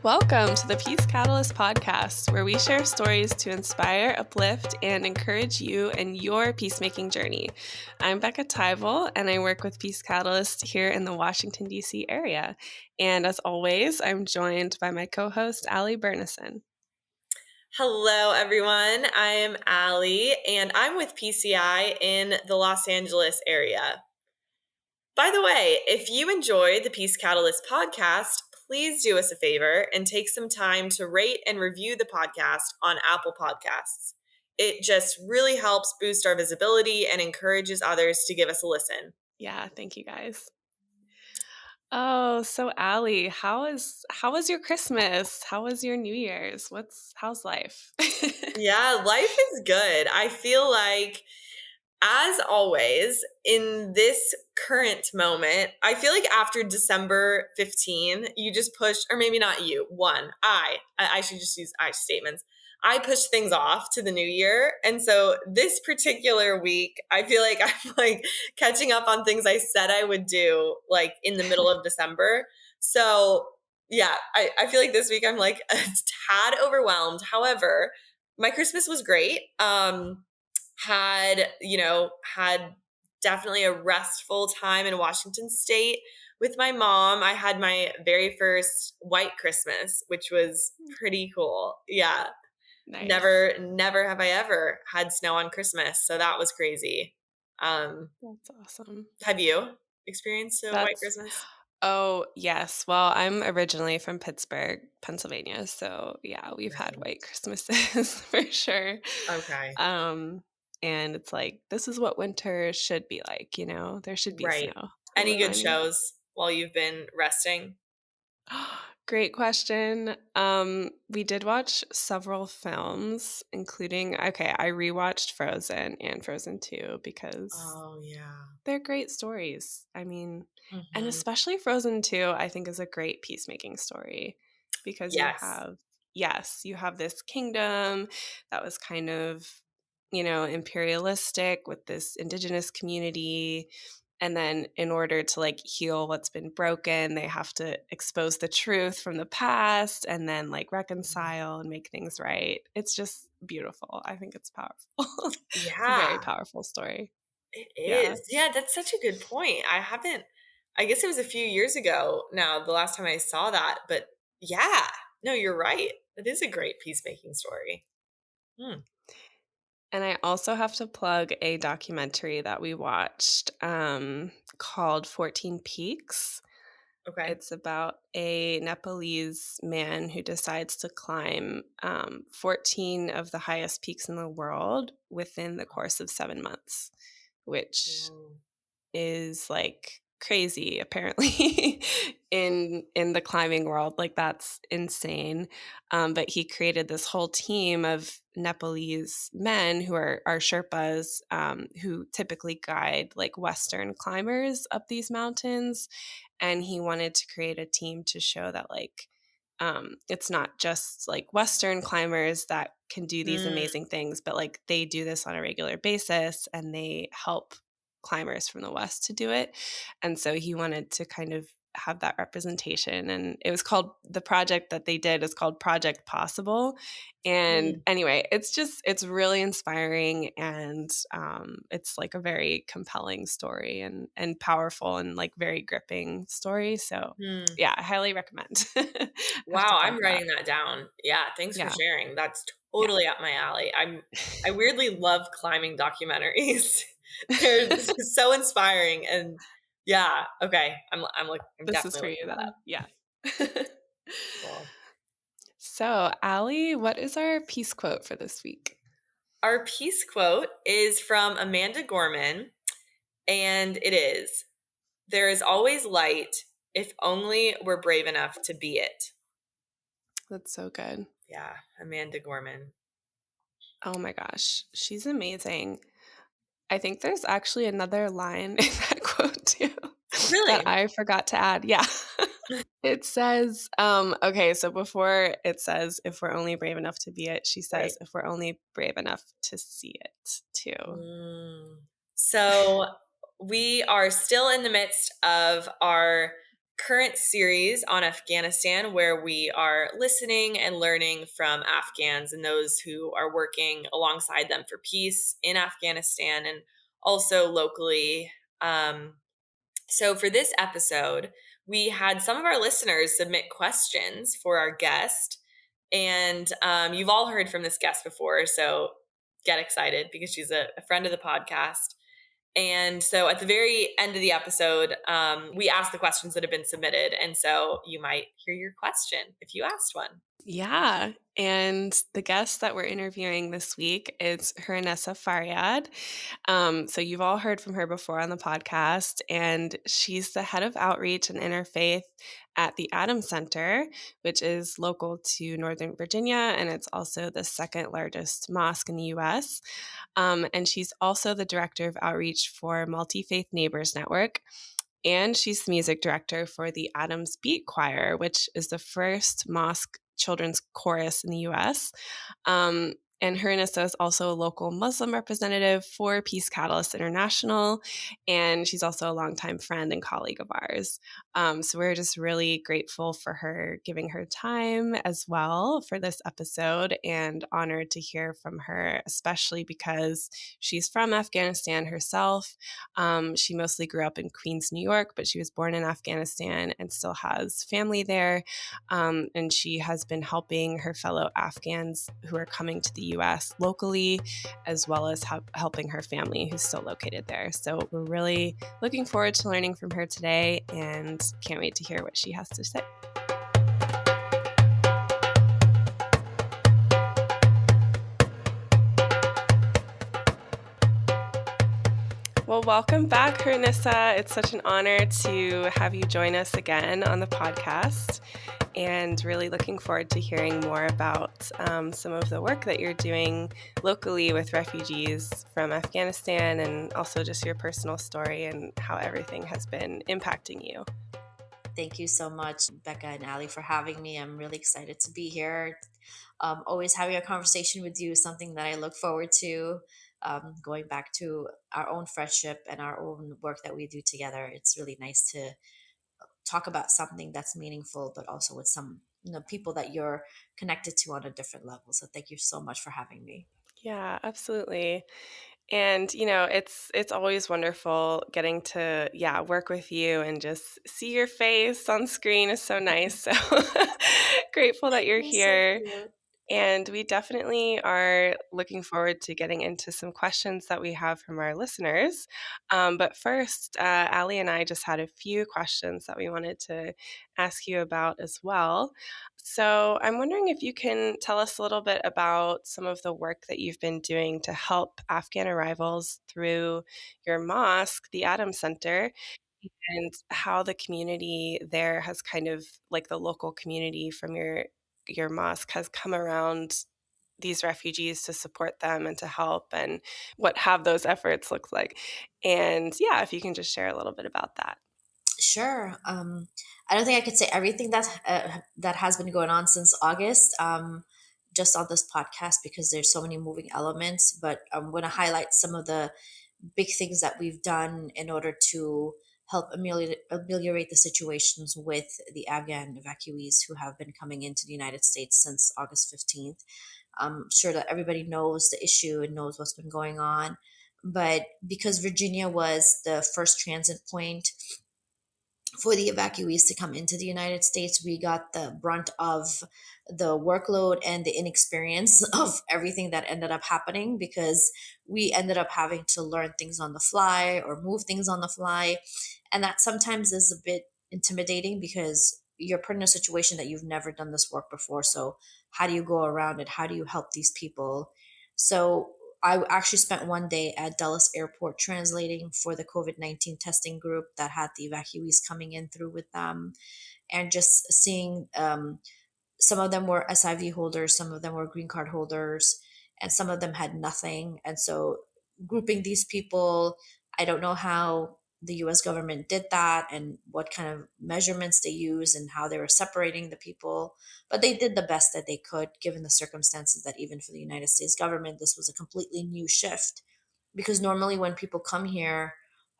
Welcome to the Peace Catalyst podcast, where we share stories to inspire, uplift, and encourage you in your peacemaking journey. I'm Becca Tyvel, and I work with Peace Catalyst here in the Washington, D.C. area. And as always, I'm joined by my co-host, Allie Bernison. Hello, everyone. I am Allie, and I'm with PCI in the Los Angeles area. By the way, if you enjoyed the Peace Catalyst podcast, please do us a favor and take some time to rate and review the podcast on Apple Podcasts. It just really helps boost our visibility and encourages others to give us a listen. Yeah, thank you guys. Oh, so Allie, how was your Christmas? How was your New Year's? How's life? Yeah, life is good. I feel like, as always, in this current moment, I feel like after December 15, you just push, or maybe not you, I should just use I statements. I push things off to the new year. And so this particular week, I feel like I'm like catching up on things I said I would do like in the middle of December. So yeah, I feel like this week I'm like a tad overwhelmed. However, my Christmas was great. Had definitely a restful time in Washington State with my mom. I had my very first white Christmas, which was pretty cool. Yeah. Nice. Never have I ever had snow on Christmas. So that was crazy. That's awesome. Have you experienced a white Christmas? Oh, yes. Well, I'm originally from Pittsburgh, Pennsylvania. So yeah, we've had white Christmases for sure. Okay. And it's like, this is what winter should be like, there should be snow. Any good shows while you've been resting? Great question. We did watch several films, including, I rewatched Frozen and Frozen 2 because they're great stories. I mean, and especially Frozen 2, I think is a great peacemaking story because you have this kingdom that was kind of, imperialistic with this indigenous community. And then in order to like heal what's been broken, they have to expose the truth from the past and then like reconcile and make things right. It's just beautiful. I think it's powerful. Yeah. It's a very powerful story. It is. Yeah, that's such a good point. I guess it was a few years ago now, the last time I saw that. But yeah, no, you're right. It is a great peacemaking story. And I also have to plug a documentary that we watched called 14 Peaks. Okay. It's about a Nepalese man who decides to climb 14 of the highest peaks in the world within the course of 7 months, which is like crazy apparently in the climbing world. Like that's insane. But he created this whole team of Nepalese men who are Sherpas, who typically guide like Western climbers up these mountains. And he wanted to create a team to show that like it's not just like Western climbers that can do these amazing things, but like they do this on a regular basis and they help climbers from the West to do it. And so he wanted to kind of have that representation. And it was called, the project that they did is called Project Possible. And anyway, it's really inspiring. And it's like a very compelling story and powerful and like very gripping story. So yeah, I highly recommend. Wow, I'm writing that down. Yeah, thanks for sharing. That's totally up my alley. I weirdly love climbing documentaries. They're so inspiring, and yeah, okay. I'm this definitely is for you looking then. Yeah. Cool. So, Allie, what is our peace quote for this week? Our peace quote is from Amanda Gorman, and it is, "There is always light if only we're brave enough to be it." That's so good. Yeah, Amanda Gorman. Oh my gosh, she's amazing. I think there's actually another line in that quote too. Really? That I forgot to add. Yeah. It says, okay, so before it says, if we're only brave enough to be it, she says, if we're only brave enough to see it too. So we are still in the midst of our current series on Afghanistan where we are listening and learning from Afghans and those who are working alongside them for peace in Afghanistan and also locally. So for this episode, we had some of our listeners submit questions for our guest. And you've all heard from this guest before, so get excited because she's a friend of the podcast. And so at the very end of the episode, we asked the questions that have been submitted. And so you might hear your question if you asked one. Yeah. And the guest that we're interviewing this week is Hurunnessa Fariad. So you've all heard from her before on the podcast, and she's the head of outreach and interfaith at the Adams Center, which is local to Northern Virginia, and it's also the second largest mosque in the U.S. And she's also the director of outreach for Multifaith Neighbors Network. And she's the music director for the Adams Beat Choir, which is the first mosque children's chorus in the US. Um, and Hurunnessa is also a local Muslim representative for Peace Catalyst International. And she's also a longtime friend and colleague of ours. So we're just really grateful for her giving her time as well for this episode, and honored to hear from her, especially because she's from Afghanistan herself. She mostly grew up in Queens, New York, but she was born in Afghanistan and still has family there. And she has been helping her fellow Afghans who are coming to the US locally, as well as helping her family who's still located there. So we're really looking forward to learning from her today and can't wait to hear what she has to say. Well, welcome back, Hurunnessa. It's such an honor to have you join us again on the podcast, and really looking forward to hearing more about some of the work that you're doing locally with refugees from Afghanistan, and also just your personal story and how everything has been impacting you. Thank you so much, Becca and Ali, for having me. I'm really excited to be here. Always having a conversation with you is something that I look forward to. Going back to our own friendship and our own work that we do together, it's really nice to talk about something that's meaningful, but also with some people that you're connected to on a different level. So thank you so much for having me. Yeah, absolutely. And it's always wonderful getting to work with you and just see your face on screen is so nice. So grateful that you're You're so here. cute. And we definitely are looking forward to getting into some questions that we have from our listeners. But first, Ali and I just had a few questions that we wanted to ask you about as well. So I'm wondering if you can tell us a little bit about some of the work that you've been doing to help Afghan arrivals through your mosque, the Adams Center, and how the community there has kind of, like, the local community from your mosque has come around these refugees to support them and to help, and what have those efforts looked like. And yeah, if you can just share a little bit about that. Sure. I don't think I could say everything that has been going on since August, just on this podcast because there's so many moving elements. But I'm going to highlight some of the big things that we've done in order to help ameliorate the situations with the Afghan evacuees who have been coming into the United States since August 15th. I'm sure that everybody knows the issue and knows what's been going on. But because Virginia was the first transit point for the evacuees to come into the United States, we got the brunt of the workload and the inexperience of everything that ended up happening because we ended up having to learn things on the fly or move things on the fly. And that sometimes is a bit intimidating because you're put in a situation that you've never done this work before. So, how do you go around it? How do you help these people? So, I actually spent one day at Dulles Airport translating for the COVID-19 testing group that had the evacuees coming in through with them, and just seeing some of them were SIV holders, some of them were green card holders, and some of them had nothing. And so grouping these people, I don't know how the US government did that and what kind of measurements they use and how they were separating the people, but they did the best that they could given the circumstances that even for the United States government, this was a completely new shift. Because normally when people come here,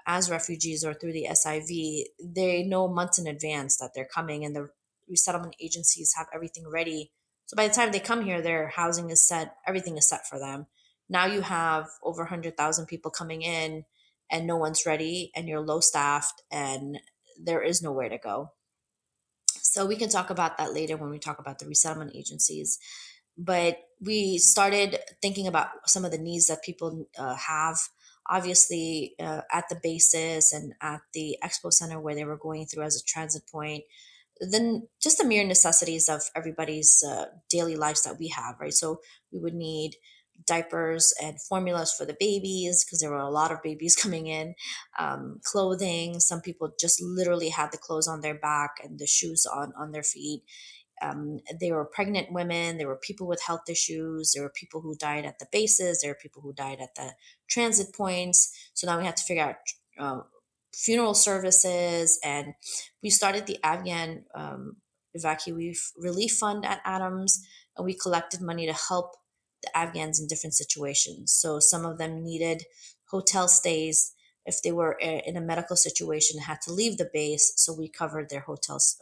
as refugees or through the SIV, they know months in advance that they're coming, and the resettlement agencies have everything ready. So by the time they come here, their housing is set, everything is set for them. Now you have over 100,000 people coming in, and no one's ready, and you're low staffed, and there is nowhere to go. So we can talk about that later when we talk about the resettlement agencies. But we started thinking about some of the needs that people have. Obviously, at the bases and at the expo center where they were going through as a transit point, then just the mere necessities of everybody's daily lives that we have, right? So we would need diapers and formulas for the babies because there were a lot of babies coming in, clothing. Some people just literally had the clothes on their back and the shoes on their feet. There were pregnant women, there were people with health issues, there were people who died at the bases, there were people who died at the transit points. So now we had to figure out funeral services, and we started the Afghan evacuee relief fund at Adams, and we collected money to help the Afghans in different situations. So some of them needed hotel stays if they were in a medical situation, had to leave the base, so we covered their hotels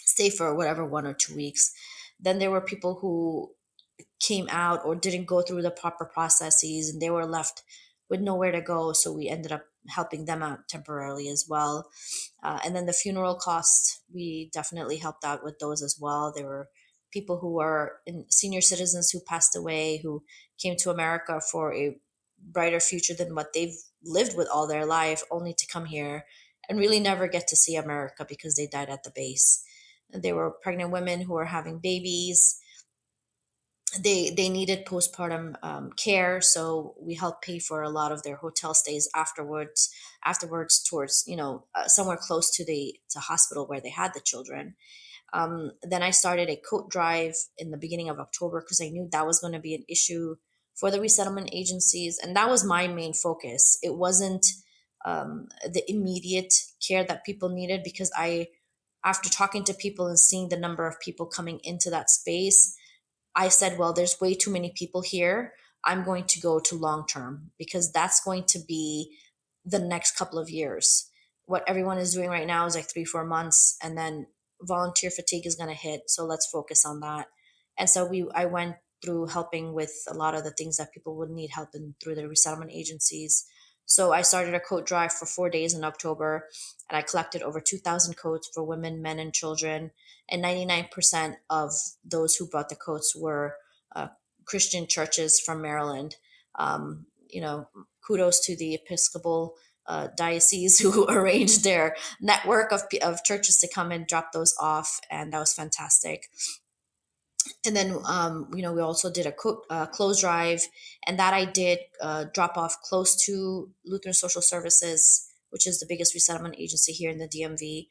stay for whatever 1 or 2 weeks. Then there were people who came out or didn't go through the proper processes, and they were left with nowhere to go. So we ended up helping them out temporarily as well. And then the funeral costs, we definitely helped out with those as well. There were people who were senior citizens who passed away, who came to America for a brighter future than what they've lived with all their life, only to come here and really never get to see America because they died at the base. There were pregnant women who were having babies. They needed postpartum care, so we helped pay for a lot of their hotel stays afterwards towards somewhere close to the hospital where they had the children. Then I started a coat drive in the beginning of October because I knew that was going to be an issue for the resettlement agencies, and that was my main focus. It wasn't the immediate care that people needed, because after talking to people and seeing the number of people coming into that space, I said, well, there's way too many people here. I'm going to go to long term, because that's going to be the next couple of years. What everyone is doing right now is like 3-4 months, and then volunteer fatigue is going to hit. So let's focus on that. And so I went through helping with a lot of the things that people would need help in through the resettlement agencies. So I started a coat drive for 4 days in October, and I collected over 2,000 coats for women, men, and children. And 99% of those who brought the coats were Christian churches from Maryland. Kudos to the Episcopal diocese who arranged their network of churches to come and drop those off, and that was fantastic. And then we also did a clothes drive, and that I did drop off close to Lutheran Social Services, which is the biggest resettlement agency here in the DMV.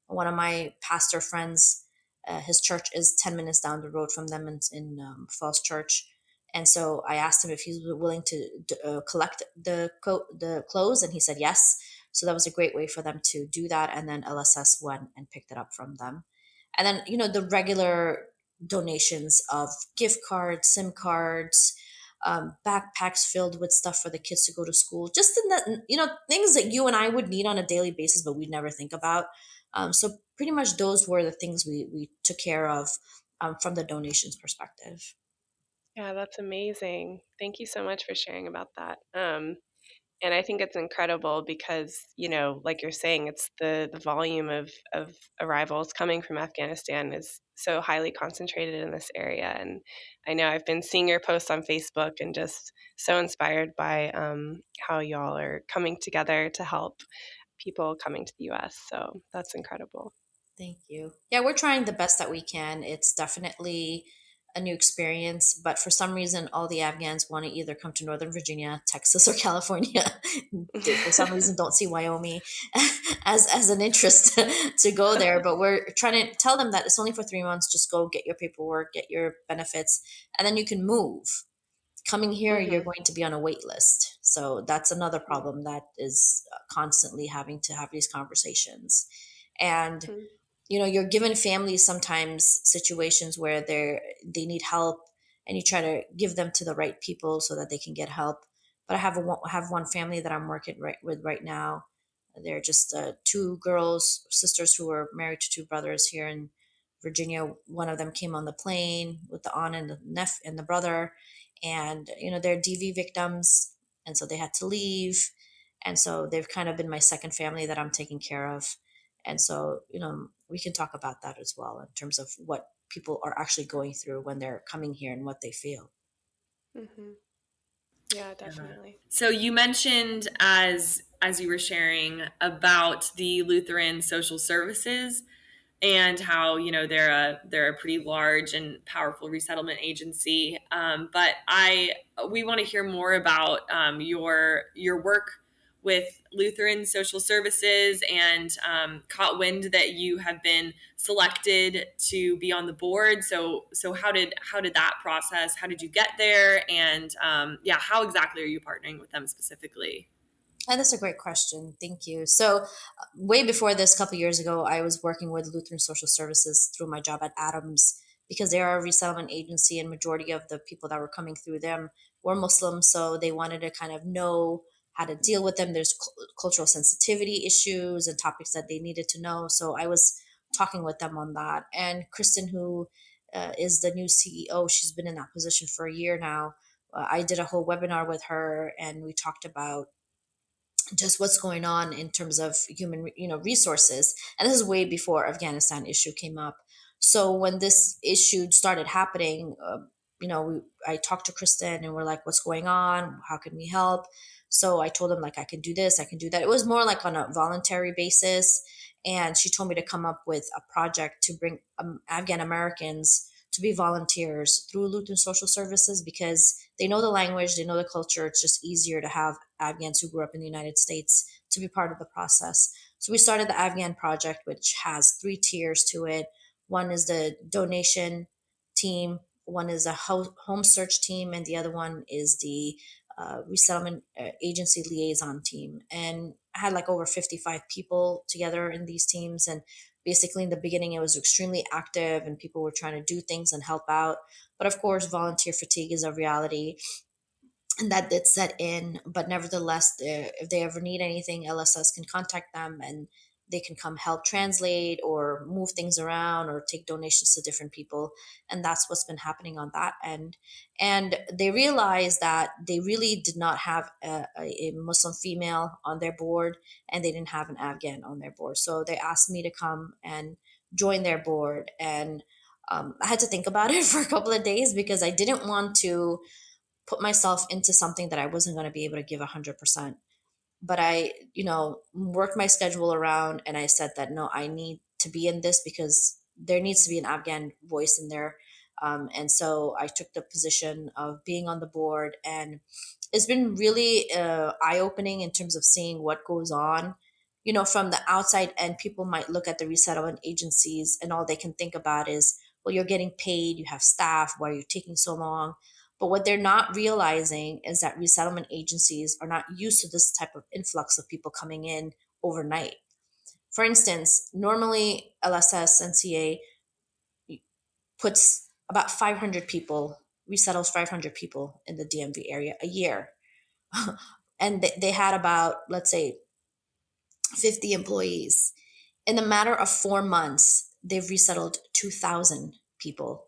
One of my pastor friends, his church is 10 minutes down the road from them in Falls Church. And so I asked him if he was willing to collect the clothes, and he said yes. So that was a great way for them to do that. And then LSS went and picked it up from them. And then, the regular donations of gift cards, SIM cards, backpacks filled with stuff for the kids to go to school, just in that, things that you and I would need on a daily basis, but we'd never think about. So pretty much those were the things we took care of from the donations perspective. Yeah, that's amazing. Thank you so much for sharing about that. And I think it's incredible because, like you're saying, it's the volume of arrivals coming from Afghanistan is so highly concentrated in this area. And I know I've been seeing your posts on Facebook and just so inspired by how y'all are coming together to help people coming to the U.S. So that's incredible. Thank you. Yeah, we're trying the best that we can. It's definitely a new experience, but for some reason, all the Afghans want to either come to Northern Virginia, Texas, or California. They, for some reason, don't see Wyoming as an interest to go there. But we're trying to tell them that it's only for 3 months. Just go get your paperwork, get your benefits, and then you can move. Coming here, you're going to be on a wait list. So that's another problem that is constantly having to have these conversations. And you're given families sometimes situations where they need help, and you try to give them to the right people so that they can get help. But have one family that I'm working with right now. They're just two girls, sisters who were married to two brothers here in Virginia. One of them came on the plane with the aunt and the and the brother, and they're DV victims, and so they had to leave, and so they've kind of been my second family that I'm taking care of, and so we can talk about that as well in terms of what people are actually going through when they're coming here and what they feel. Mm-hmm. Yeah, definitely. So you mentioned, as you were sharing, about the Lutheran Social Services and how they're a pretty large and powerful resettlement agency. But we want to hear more about your work with Lutheran Social Services, and caught wind that you have been selected to be on the board. So how did that process? How did you get there? And how exactly are you partnering with them specifically? And that's a great question. Thank you. So, way before this, a couple years ago, I was working with Lutheran Social Services through my job at Adams because they are a resettlement agency, and majority of the people that were coming through them were Muslims. So they wanted to kind of know how to deal with them. There's cultural sensitivity issues and topics that they needed to know. So I was talking with them on that. And Kristen, who is the new CEO, she's been in that position for a year now. I did a whole webinar with her, and we talked about just what's going on in terms of human resources, and this is way before Afghanistan issue came up. So when this issue started happening, I talked to Kristen and we're like, what's going on, how can we help? So I told him, like, I can do this, I can do that. It was more like on a voluntary basis, and she told me to come up with a project to bring Afghan Americans to be volunteers through Lutheran Social Services because they know the language, they know the culture. It's just easier to have Afghans who grew up in the United States to be part of the process. So we started the Afghan Project, which has 3 tiers to it. One is the donation team, one is a home search team, and the other one is the resettlement agency liaison team. And I had like over 55 people together in these teams. And basically in the beginning it was extremely active and people were trying to do things and help out, but of course volunteer fatigue is a reality, and that did set in. But nevertheless, if they ever need anything, LSS can contact them and they can come help translate or move things around or take donations to different people. And that's what's been happening on that end. And they realized that they really did not have a Muslim female on their board, and they didn't have an Afghan on their board. So they asked me to come and join their board. And I had to think about it for a couple of days because I didn't want to put myself into something that I wasn't going to be able to give 100%. But I, worked my schedule around, and I said that no, I need to be in this because there needs to be an Afghan voice in there. And so I took the position of being on the board, and it's been really eye opening in terms of seeing what goes on. From the outside end, people might look at the resettlement agencies and all they can think about is, well, you're getting paid, you have staff, why are you taking so long? But what they're not realizing is that resettlement agencies are not used to this type of influx of people coming in overnight. For instance, normally LSS NCA puts about 500 people, resettles 500 people in the DMV area a year. And they had about, let's say, 50 employees. In the matter of 4 months, they've resettled 2,000 people.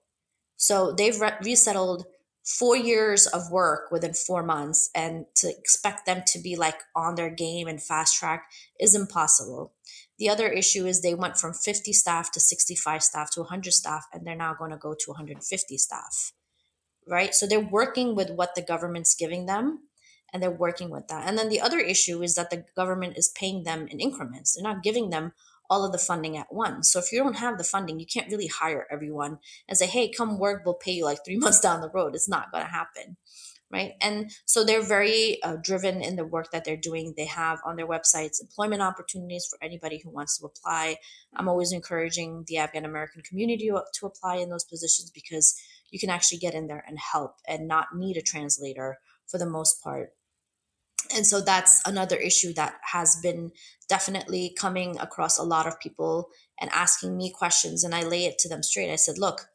So they've resettled 4 years of work within 4 months, and to expect them to be like on their game and fast track is impossible. The other issue is they went from 50 staff to 65 staff to 100 staff, and they're now going to go to 150 staff, right? So they're working with what the government's giving them, and they're working with that. And then the other issue is that the government is paying them in increments. They're not giving them all of the funding at once. So if you don't have the funding, you can't really hire everyone and say, hey, come work, we'll pay you like 3 months down the road. It's not going to happen. Right. And so they're very driven in the work that they're doing. They have on their websites employment opportunities for anybody who wants to apply. I'm always encouraging the Afghan American community to apply in those positions because you can actually get in there and help and not need a translator for the most part. And so that's another issue that has been definitely coming across a lot of people and asking me questions. And I lay it to them straight. I said, look,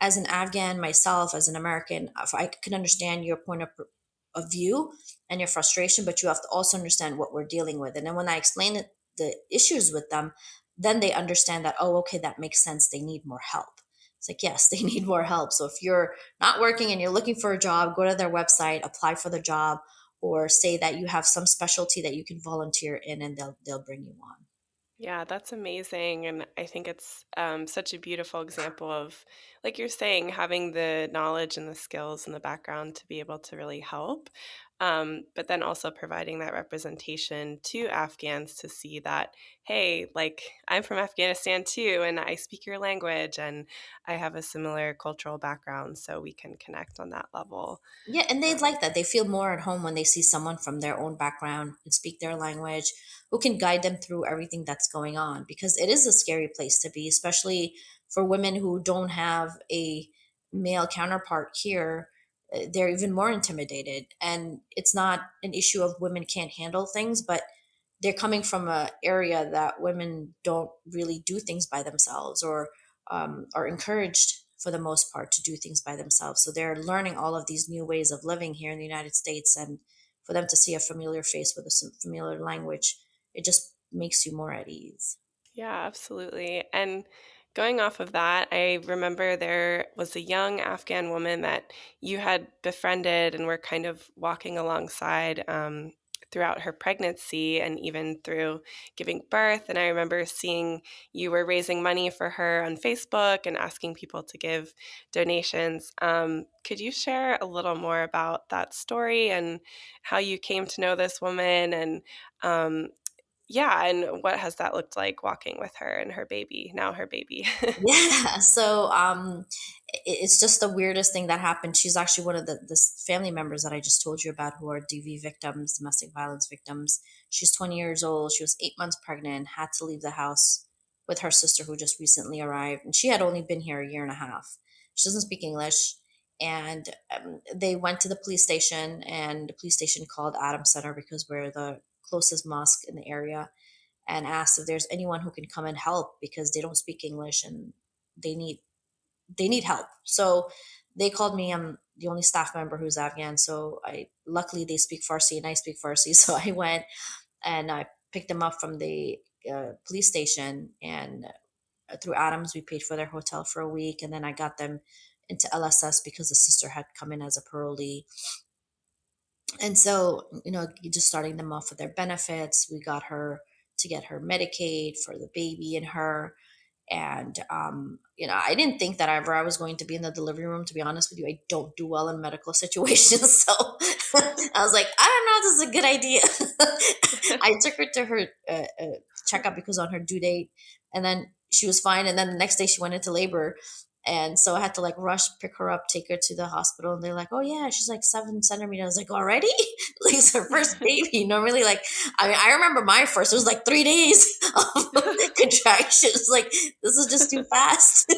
as an Afghan myself, as an American, if I can understand your point of you and your frustration, but you have to also understand what we're dealing with. And then when I explain the issues with them, then they understand that, oh, okay, that makes sense. They need more help. It's like, yes, they need more help. So if you're not working and you're looking for a job, go to their website, apply for the job, or say that you have some specialty that you can volunteer in, and they'll bring you on. Yeah, that's amazing. And I think it's such a beautiful example of, like you're saying, having the knowledge and the skills and the background to be able to really help. But then also providing that representation to Afghans to see that, hey, like I'm from Afghanistan too, and I speak your language and I have a similar cultural background, so we can connect on that level. Yeah, and they'd Um, like that. They feel more at home when they see someone from their own background and speak their language who can guide them through everything that's going on, because it is a scary place to be, especially for women who don't have a male counterpart here. They're even more intimidated. And it's not an issue of women can't handle things, but they're coming from a area that women don't really do things by themselves, or are encouraged for the most part to do things by themselves. So they're learning all of these new ways of living here in the United States, and for them to see a familiar face with a familiar language, it just makes you more at ease. Yeah, absolutely. And going off of that, I remember there was a young Afghan woman that you had befriended and were kind of walking alongside throughout her pregnancy and even through giving birth. And I remember seeing you were raising money for her on Facebook and asking people to give donations. Could you share a little more about that story and how you came to know this woman and um, yeah, and what has that looked like walking with her and her baby, now her baby? Yeah. So it's just the weirdest thing that happened. She's actually one of the family members that I just told you about, who are DV victims, domestic violence victims. She's 20 years old. She was 8 months pregnant, had to leave the house with her sister who just recently arrived. And she had only been here a year and a half. She doesn't speak English. And they went to the police station, and the police station called Adams Center, because we're the closest mosque in the area, and asked if there's anyone who can come and help, because they don't speak English and they need they need help. So they called me. I'm the only staff member who's Afghan, so I luckily they speak Farsi and I speak Farsi. So I went and I picked them up from the police station, and through Adams we paid for their hotel for a week, and then I got them into LSS because the sister had come in as a parolee. And so, just starting them off with their benefits, we got her to get her Medicaid for the baby and her. And, I didn't think that ever I was going to be in the delivery room. To be honest with you, I don't do well in medical situations. So I was like, I don't know if this is a good idea. I took her to her checkup because on her due date, and then she was fine. And then the next day she went into labor. And so I had to like rush, pick her up, take her to the hospital. And they're like, oh, yeah, she's like 7 centimeters. I was like, already? Like, it's her first baby. Normally, like, I mean, I remember my first, it was like 3 days of contractions. Like, this is just too fast.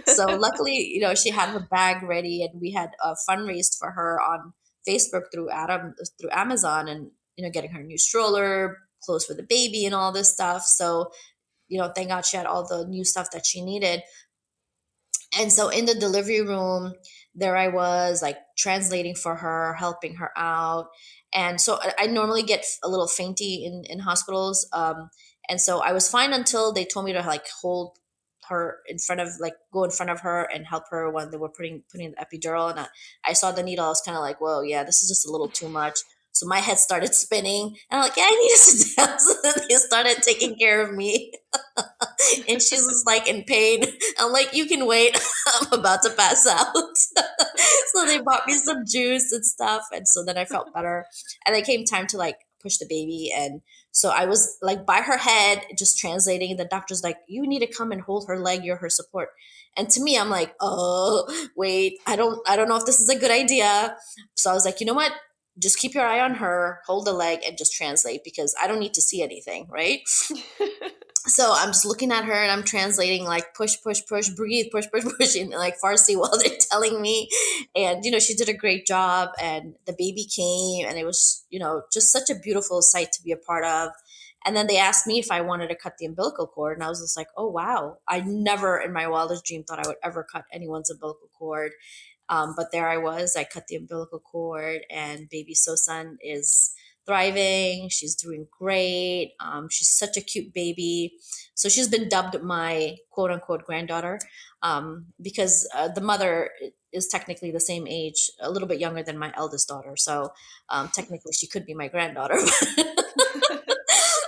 So luckily, she had her bag ready, and we had fundraised for her on Facebook through Amazon, and, getting her a new stroller, clothes for the baby, and all this stuff. So, thank God she had all the new stuff that she needed. And so in the delivery room, there I was, like, translating for her, helping her out. And so I normally get a little fainty in hospitals. And so I was fine until they told me to like hold her in front of, like, go in front of her and help her when they were putting the epidural. And I saw the needle. I was kind of like, whoa, yeah, this is just a little too much. So my head started spinning, and I'm like, yeah, I need to sit down. So then they started taking care of me. And she's just like in pain. I'm like, you can wait. I'm about to pass out. So they bought me some juice and stuff. And so then I felt better. And it came time to like push the baby. And so I was like by her head, just translating. The doctor's like, you need to come and hold her leg. You're her support. And to me, I'm like, oh, wait, I don't know if this is a good idea. So I was like, you know what? Just keep your eye on her, hold the leg, and just translate, because I don't need to see anything, right? So I'm just looking at her and I'm translating, like, push, push, push, breathe, push, push, push, in like Farsi while they're telling me. And, she did a great job, and the baby came, and it was, just such a beautiful sight to be a part of. And then they asked me if I wanted to cut the umbilical cord. And I was just like, oh, wow. I never in my wildest dream thought I would ever cut anyone's umbilical cord. But there I was. I cut the umbilical cord, and baby Sosan is thriving. She's doing great. She's such a cute baby. So she's been dubbed my quote unquote granddaughter, because the mother is technically the same age, a little bit younger than my eldest daughter. So technically she could be my granddaughter.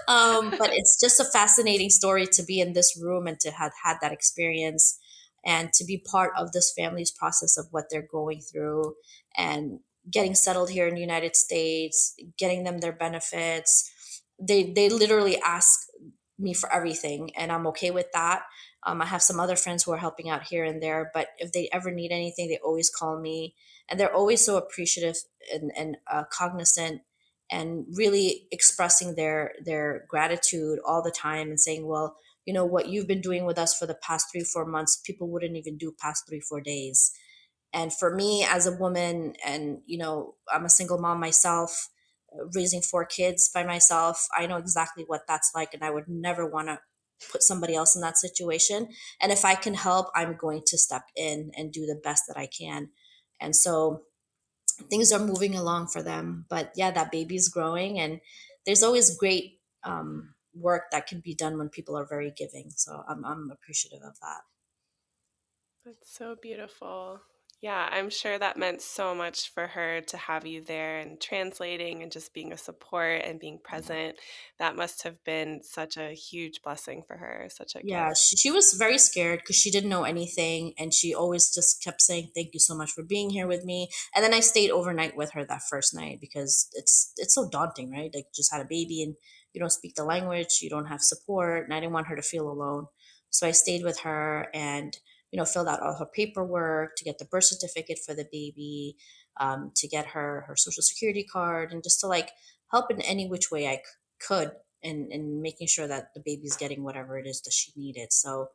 But it's just a fascinating story to be in this room and to have had that experience and to be part of this family's process of what they're going through and getting settled here in the United States, getting them their benefits. They literally ask me for everything, and I'm okay with that. I have some other friends who are helping out here and there, but if they ever need anything, they always call me, and they're always so appreciative and cognizant and really expressing their gratitude all the time and saying, well, you know what you've been doing with us for the past 3 4 months, people wouldn't even do past 3 4 days. And for me as a woman, and I'm a single mom myself, raising 4 kids by myself, I know exactly what that's like, and I would never want to put somebody else in that situation. And if I can help, I'm going to step in and do the best that I can. And so things are moving along for them. But yeah, that baby's growing, and there's always great work that can be done when people are very giving. So I'm appreciative of that. That's so beautiful. Yeah, I'm sure that meant so much for her to have you there and translating and just being a support and being present. That must have been such a huge blessing for her, such a Yeah, gift. she was very scared because she didn't know anything, and she always just kept saying, "Thank you so much for being here with me." And then I stayed overnight with her that first night because it's so daunting, right? Like, just had a baby and you don't speak the language, you don't have support, and I didn't want her to feel alone. So I stayed with her and filled out all her paperwork to get the birth certificate for the baby, to get her social security card, and just to like help in any which way I could and making sure that the baby's getting whatever it is that she needed. So,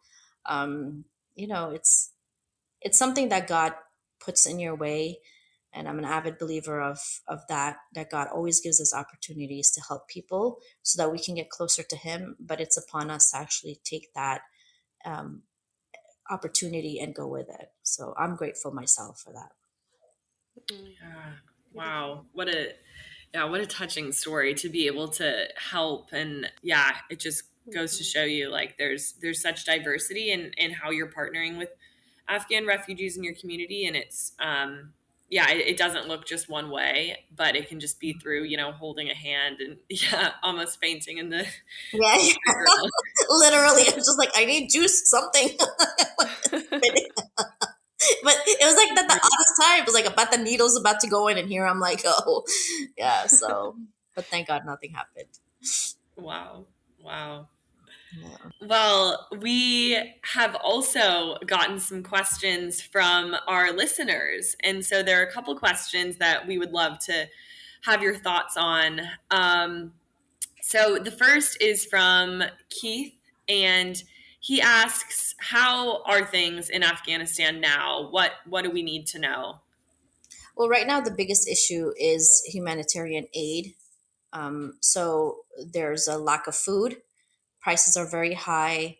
um, it's something that God puts in your way, and I'm an avid believer of that God always gives us opportunities to help people so that we can get closer to Him. But it's upon us to actually take that um, opportunity and go with it. So I'm grateful myself for that. Mm, Yeah. Wow. beautiful. What a touching story to be able to help. And yeah, it just goes to Mhm. show you like there's such diversity in how you're partnering with Afghan refugees in your community. And it's yeah, it doesn't look just one way, but it can just be through, holding a hand and yeah, almost fainting in the Yeah, in the girl. literally, I was just like, I need juice, something. But it was like that the oddest time. It was like about the needle's about to go in, and here I'm like, oh, yeah. So, but thank God nothing happened. Wow. Wow. Yeah. Well, we have also gotten some questions from our listeners. And so there are a couple questions that we would love to have your thoughts on. So the first is from Keith, and he asks, how are things in Afghanistan now? What do we need to know? Well, right now the biggest issue is humanitarian aid. So there's a lack of food. Prices are very high,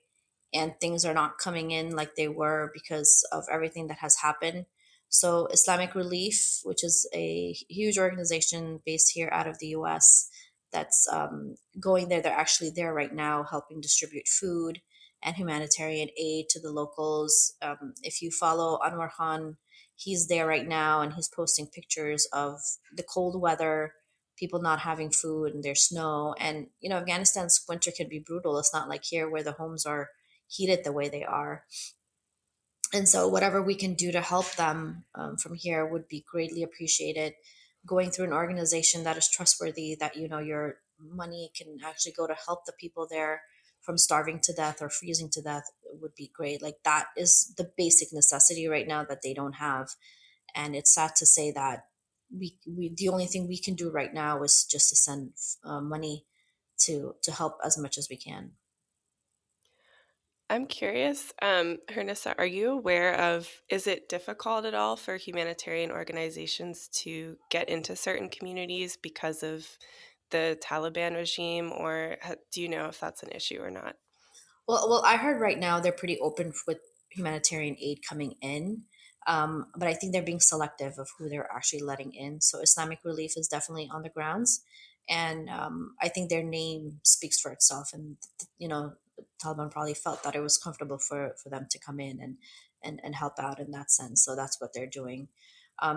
and things are not coming in like they were because of everything that has happened. So Islamic Relief, which is a huge organization based here out of the US, that's going there. They're actually there right now helping distribute food and humanitarian aid to the locals. If you follow Anwar Khan, he's there right now, and he's posting pictures of the cold weather, people not having food, and there's snow. And Afghanistan's winter can be brutal. It's not like here where the homes are heated the way they are. And so whatever we can do to help them from here would be greatly appreciated. Going through an organization that is trustworthy, that your money can actually go to help the people there from starving to death or freezing to death would be great. Like, that is the basic necessity right now that they don't have. And it's sad to say that we the only thing we can do right now is just to send money to help as much as we can. I'm curious, Hernissa, are you aware of, is it difficult at all for humanitarian organizations to get into certain communities because of the Taliban regime, or do you know if that's an issue or not? Well, I heard right now they're pretty open with humanitarian aid coming in. But I think they're being selective of who they're actually letting in. So Islamic Relief is definitely on the grounds, and I think their name speaks for itself. And Taliban probably felt that it was comfortable for them to come in and help out in that sense. So that's what they're doing.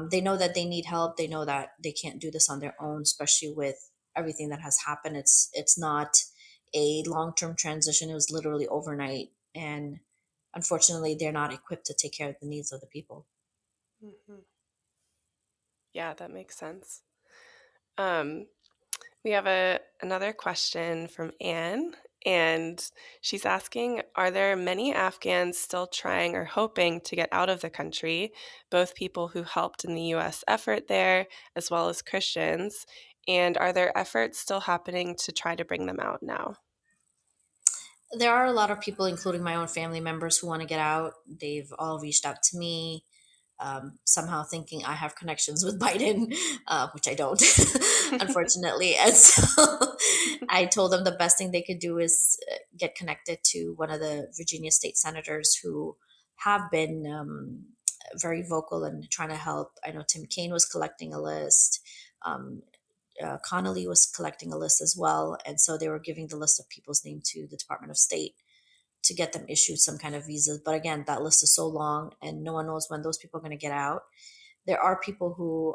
They know that they need help. They know that they can't do this on their own, especially with everything that has happened. It's not a long-term transition. It was literally overnight, and unfortunately, they're not equipped to take care of the needs of the people. Mhm. Yeah, that makes sense. Um, we have another question from Anne, and she's asking, are there many Afghans still trying or hoping to get out of the country, both people who helped in the U.S. effort there as well as Christians? And are there efforts still happening to try to bring them out now? There are a lot of people, including my own family members, who want to get out. They've all reached out to me, somehow thinking I have connections with Biden, which I don't, unfortunately. And so I told them the best thing they could do is get connected to one of the Virginia state senators who have been very vocal and trying to help. I know Tim Kaine was collecting a list. Um, Connolly was collecting a list as well. And so they were giving the list of people's name to the Department of State to get them issued some kind of visas. But again, that list is so long and no one knows when those people are going to get out. There are people who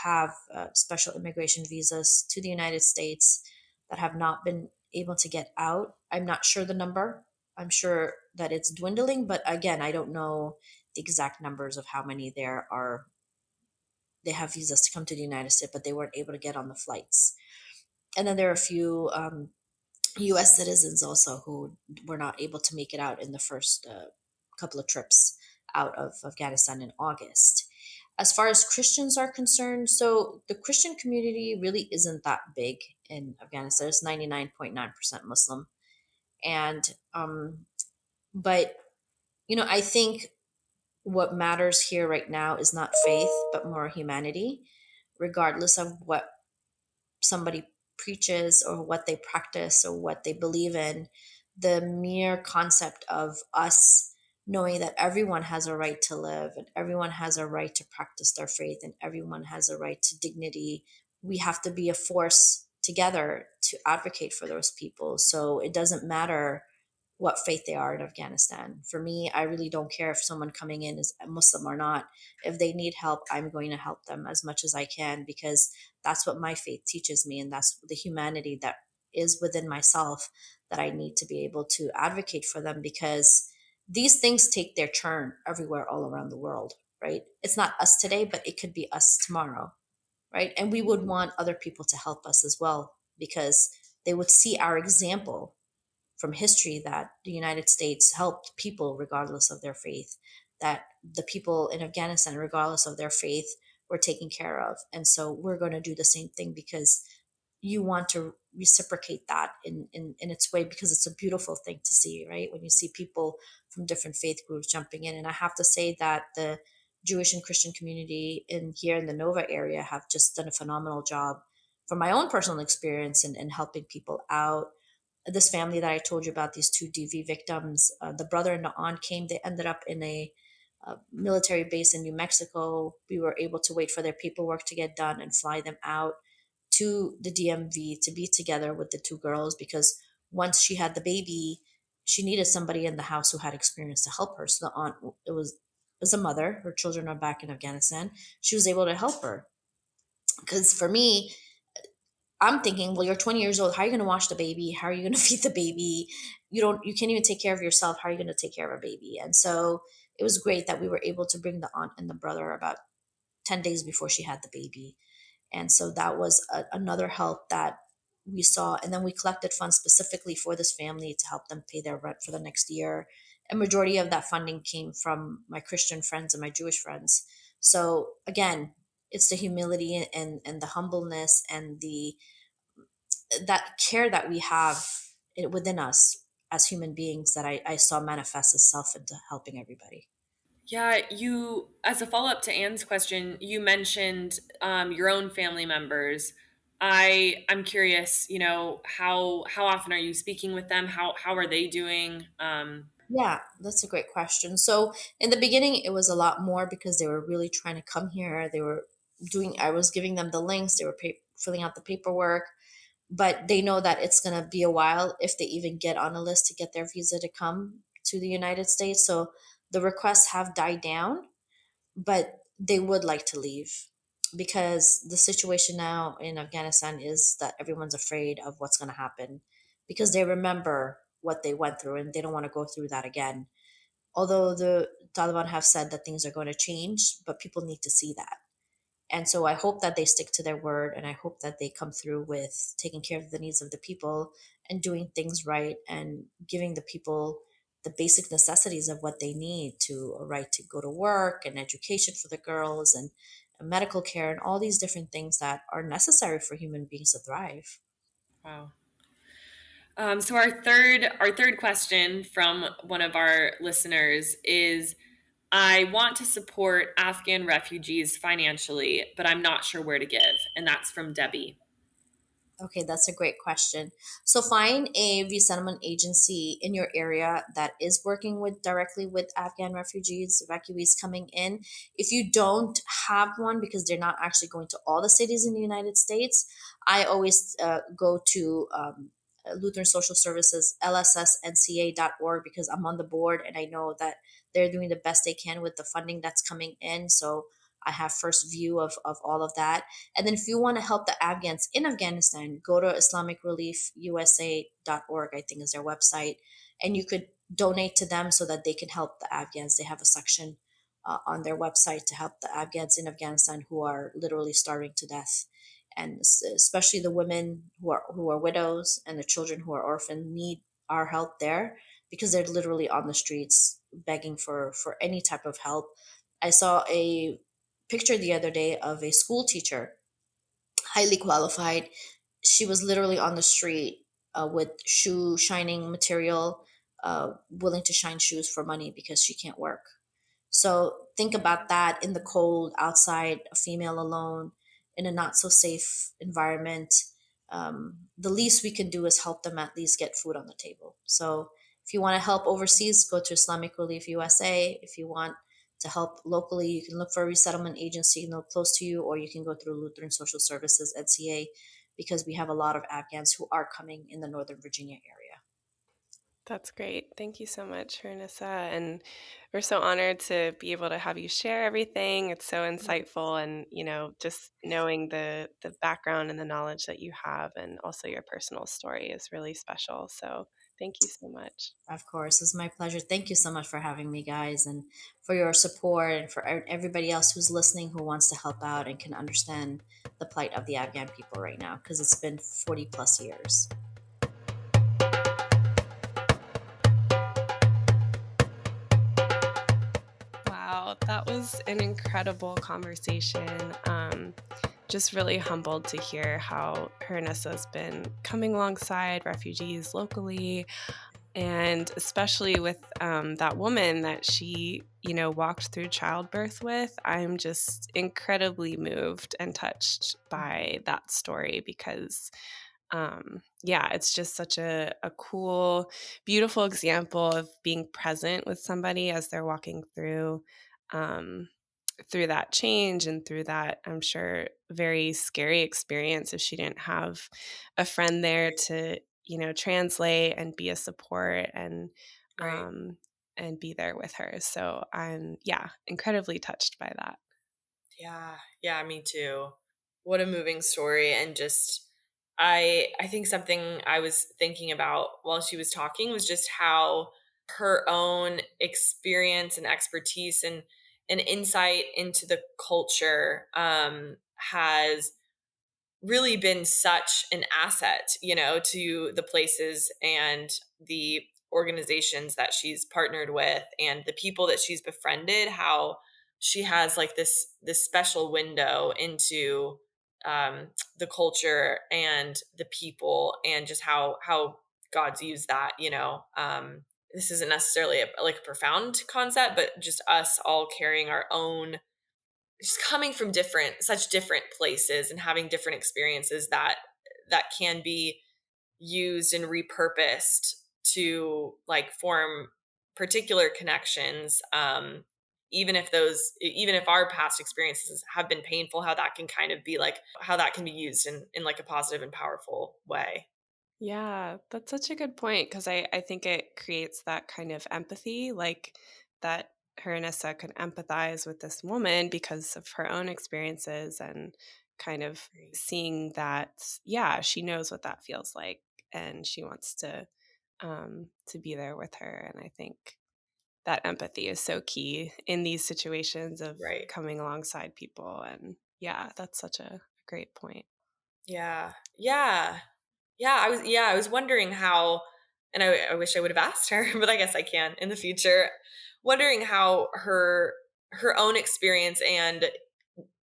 have special immigration visas to the United States that have not been able to get out. I'm not sure the number. I'm sure that it's dwindling, but again, I don't know the exact numbers of how many there are. They have visas to come to the United States, but they weren't able to get on the flights. And then there are a few U.S. citizens also who were not able to make it out in the first couple of trips out of Afghanistan in August. As far as Christians are concerned, so the Christian community really isn't that big in Afghanistan. It's 99.9% Muslim. And, but, I think what matters here right now is not faith, but more humanity, regardless of what somebody preaches or what they practice or what they believe in. The mere concept of us knowing that everyone has a right to live and everyone has a right to practice their faith and everyone has a right to dignity, we have to be a force together to advocate for those people. So it doesn't matter what faith they are in Afghanistan. For me, I really don't care if someone coming in is a Muslim or not. If they need help, I'm going to help them as much as I can because that's what my faith teaches me. And that's the humanity that is within myself that I need to be able to advocate for them because these things take their turn everywhere all around the world, right? It's not us today, but it could be us tomorrow, right? And we would want other people to help us as well because they would see our example from history that the United States helped people regardless of their faith, that the people in Afghanistan, regardless of their faith, were taken care of. And so we're going to do the same thing because you want to reciprocate that in its way because it's a beautiful thing to see, right? When you see people from different faith groups jumping in. And I have to say that the Jewish and Christian community in here in the Nova area have just done a phenomenal job from my own personal experience in helping people out. This family that I told you about, these two DV victims, the brother and the aunt came. They ended up in a military base in New Mexico. We were able to wait for their paperwork to get done and fly them out to the DMV to be together with the two girls because once she had the baby, she needed somebody in the house who had experience to help her. So the aunt, it was a mother. Her children are back in Afghanistan. She was able to help her because for me, I'm thinking, well, you're 20 years old. How are you going to wash the baby? How are you going to feed the baby? You can't even take care of yourself. How are you going to take care of a baby? And so it was great that we were able to bring the aunt and the brother about 10 days before she had the baby. And so that was another help that we saw. And then we collected funds specifically for this family to help them pay their rent for the next year. A majority of that funding came from my Christian friends and my Jewish friends. So again, it's the humility and the humbleness and the that care that we have within us as human beings that I saw manifest itself into helping everybody. Yeah, as a follow up to Anne's question, you mentioned your own family members. I'm curious, how often are you speaking with them? How are they doing? Yeah, that's a great question. So in the beginning, it was a lot more because they were really trying to come here. They were I was giving them the links, they were filling out the paperwork, but they know that it's going to be a while if they even get on a list to get their visa to come to the United States. So the requests have died down, but they would like to leave because the situation now in Afghanistan is that everyone's afraid of what's going to happen because they remember what they went through and they don't want to go through that again. Although the Taliban have said that things are going to change, but people need to see that. And so I hope that they stick to their word and I hope that they come through with taking care of the needs of the people and doing things right and giving the people the basic necessities of what they need to a right to go to work and education for the girls and medical care and all these different things that are necessary for human beings to thrive. Wow. So our third question from one of our listeners is, I want to support Afghan refugees financially, but I'm not sure where to give. And that's from Debbie. Okay, that's a great question. So find a resettlement agency in your area that is working with directly with Afghan refugees, evacuees coming in. If you don't have one because they're not actually going to all the cities in the United States, I always go to Lutheran Social Services, lssnca.org, because I'm on the board and I know that they're doing the best they can with the funding that's coming in. So I have first view of all of that. And then if you want to help the Afghans in Afghanistan, go to IslamicReliefUSA.org, I think is their website. And you could donate to them so that they can help the Afghans. They have a section on their website to help the Afghans in Afghanistan who are literally starving to death. And especially the women who are widows and the children who are orphaned need our help there because they're literally on the streets begging for any type of help. I saw a picture the other day of a school teacher, highly qualified. She was literally on the street with shoe shining material, willing to shine shoes for money because she can't work. So think about that in the cold, outside, a female alone, in a not so safe environment. The least we can do is help them at least get food on the table. So if you want to help overseas, go to Islamic Relief USA. If you want to help locally, you can look for a resettlement agency close to you, or you can go through Lutheran Social Services, NCA, because we have a lot of Afghans who are coming in the Northern Virginia area. That's great. Thank you so much, Hurunnessa. And we're so honored to be able to have you share everything. It's so insightful, and just knowing the background and the knowledge that you have, and also your personal story is really special. So thank you so much. Of course, it's my pleasure. Thank you so much for having me, guys, and for your support, and for everybody else who's listening who wants to help out and can understand the plight of the Afghan people right now, because it's been 40 plus years. Wow, that was an incredible conversation. Just really humbled to hear how Hurunnessa's been coming alongside refugees locally, and especially with that woman that she, walked through childbirth with. I'm just incredibly moved and touched by that story because yeah, it's just such a cool, beautiful example of being present with somebody as they're walking um, through that change and through that, I'm sure, very scary experience if she didn't have a friend there to, translate and be a support Right. um, and be there with her. So I'm, yeah, incredibly touched by that. Yeah. Yeah, me too. What a moving story. And just, I think something I was thinking about while she was talking was just how her own experience and expertise and insight into the culture has really been such an asset, to the places and the organizations that she's partnered with and the people that she's befriended, how she has like this special window into the culture and the people and just how God's used that, this isn't necessarily like a profound concept, but just us all carrying our own, just coming from such different places and having different experiences that can be used and repurposed to like form particular connections, even if our past experiences have been painful, how that can kind of be like, how that can be used in like a positive and powerful way. Yeah, that's such a good point because I think it creates that kind of empathy, like that Hurunnessa could empathize with this woman because of her own experiences and kind of Right. seeing that, yeah, she knows what that feels like and she wants to be there with her. And I think that empathy is so key in these situations of Right. coming alongside people. And yeah, that's such a great point. Yeah. Yeah. I was wondering how, and I wish I would have asked her, but I guess I can in the future. Wondering how her own experience and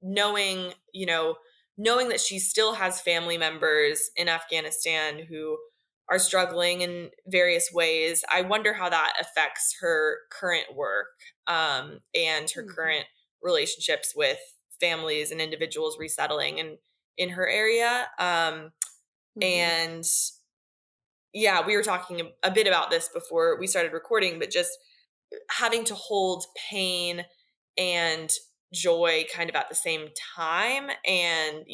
knowing, knowing that she still has family members in Afghanistan who are struggling in various ways. I wonder how that affects her current work, and her Mhm. current relationships with families and individuals resettling in her area. Mhm. And yeah, we were talking a bit about this before we started recording, but just having to hold pain and joy kind of at the same time, and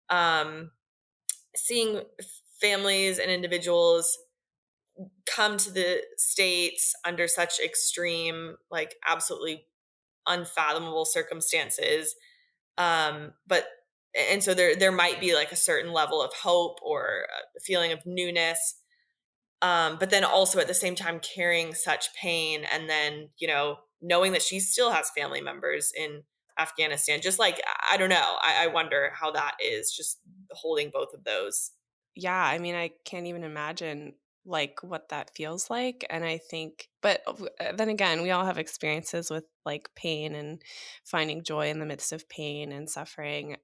um seeing families and individuals come to the states under such extreme, like absolutely unfathomable circumstances, but and so there might be like a certain level of hope or a feeling of newness, but then also at the same time carrying such pain, and then knowing that she still has family members in Afghanistan. Just like, I don't know, I wonder how that is, just holding both of those. Yeah, I mean, I can't even imagine like what that feels like. And I think, but then again, we all have experiences with like pain and finding joy in the midst of pain and suffering.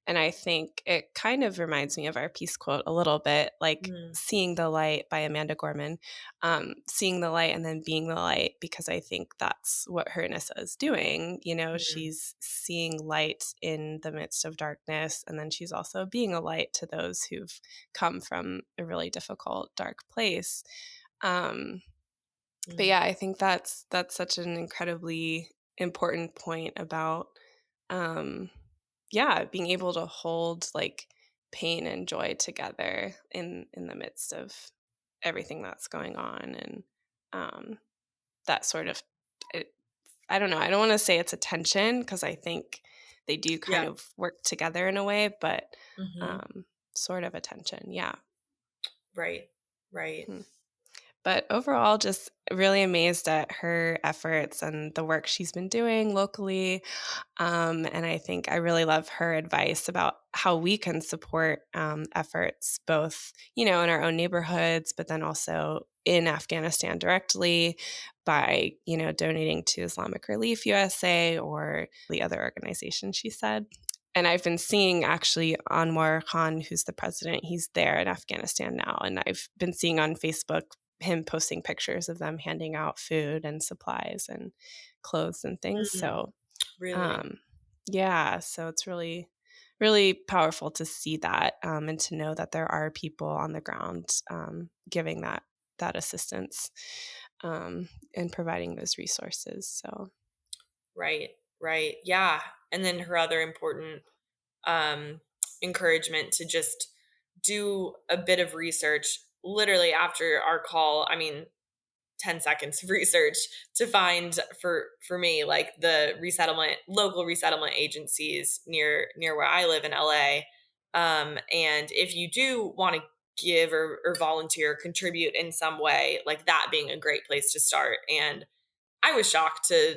And I think it kind of reminds me of our peace quote a little bit, like Mm, seeing the light by Amanda Gorman, seeing the light and then being the light, because I think that's what Hurunnessa is doing. mm, She's seeing light in the midst of darkness, and then she's also being a light to those who've come from a really difficult, dark place. Um, but mm, yeah, I think that's such an incredibly important point about um, yeah, being able to hold like pain and joy together in the midst of everything that's going on. And um that sort of it, I don't know, I don't want to say it's a tension because I think they do kind yeah. of work together in a way, but Hmm. um sort of a tension, yeah. Right. Right. Hmm. But overall, just really amazed at her efforts and the work she's been doing locally. And I think I really love her advice about how we can support efforts both, in our own neighborhoods, but then also in Afghanistan directly by, donating to Islamic Relief USA or the other organization she said. And I've been seeing actually Anwar Khan, who's the president, he's there in Afghanistan now. And I've been seeing on Facebook him posting pictures of them handing out food and supplies and clothes and things. Mm, So really. um, yeah, so it's really, really powerful to see that and to know that there are people on the ground giving that assistance and providing those resources. So Right. Right. Yeah. And then her other important um, encouragement to just do a bit of research literally after our call. I mean, 10 seconds of research to find, for me, like the local resettlement agencies near where I live in LA. And if you do want to give or volunteer, contribute in some way, like that being a great place to start. And I was shocked to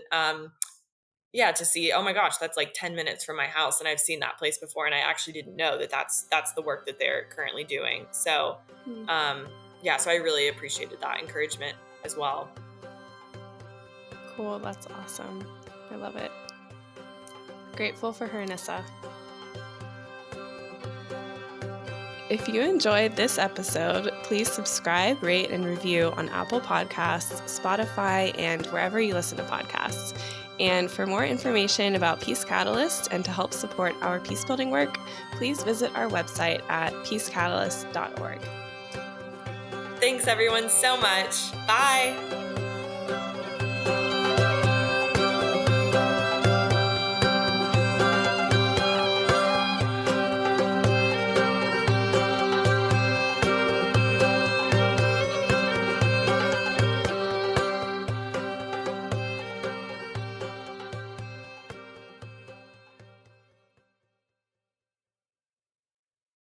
see, oh my gosh, that's like 10 minutes from my house, and I've seen that place before, and I actually didn't know that that's the work that they're currently doing. So hmm, um yeah, so I really appreciated that encouragement as well. cool. That's awesome. I love it. Grateful for her, Nissa. If you enjoyed this episode, please subscribe, rate, and review on Apple Podcasts, Spotify, and wherever you listen to podcasts. And for more information about Peace Catalyst and to help support our peacebuilding work, please visit our website at peacecatalyst.org. Thanks everyone so much. Bye.